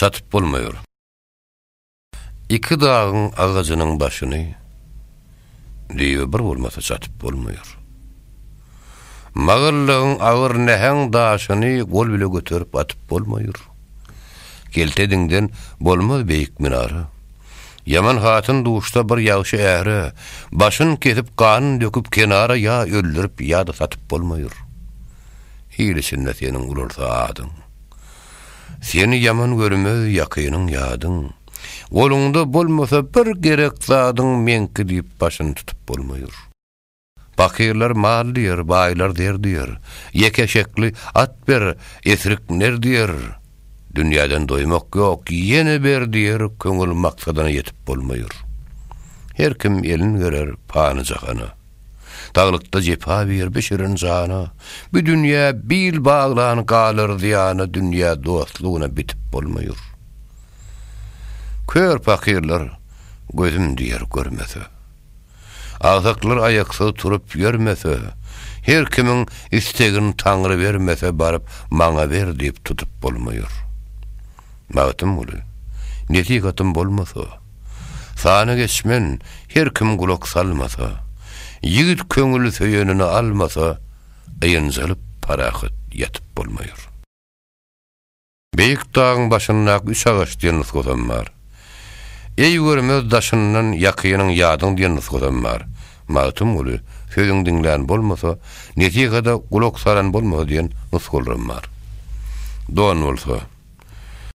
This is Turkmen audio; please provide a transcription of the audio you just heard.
satyp bolmaýar. İki dağın ağacının başını diýe bir bolmasa satyp bolmaýar. Magyrlygyň agyr nähäň daşyny gol bile göterip atyp bolmaýar. Geltediňden bolmaz beýik minara. Yaman hatyn duşda bir ýagşy ähre, başyn kesip kan döküp kenara ya öldürüp ya da satyp bolmaýar. Hiýleşinde seniň ularsa adyň. Seni yaman görmez ýakynyň ýadyň. Golunda bolmasa bir gerek zadyň menki diýip başyny tutup bolmaýar. Bakyrlar mal diýer, baýlar derdiýer. Yekeşekli at ber, esrik ner diýer. Dünýäden doýmak ýok, ýene ber diýer, köňül maksadyna ýetip bolmaýar. Her kim elin görer pany jahana. Taglykda jepa ber beşirin jana. Bu dünýä bil baglan galar diýana, dünýä dostlugyna bitip bolmaýar. Kör pakirler gözüm diýer görmese. Azaklar ayaksa turup görmese. Her kimin istegini Taňry bermese barıp maňa ber diýip tutup bolmaýar. Mağtym uly. Netigatym bolmasa. Sana geçmen her kim gulak salmasa. Yigit köňüli söýenini almasa, ýynjalyp parahat ýatyp bolmaýar. Beýik dağın başynda üç agaç diýen nusgadan bar. Ey görmez daşyndan ýakynyň ýadyň diýen nusgadan bar. Mağtym uly, sözüň diňlän bolmasa, netigada gulak saran bolmasa diýen nusgalarym bar. Doğan bolsa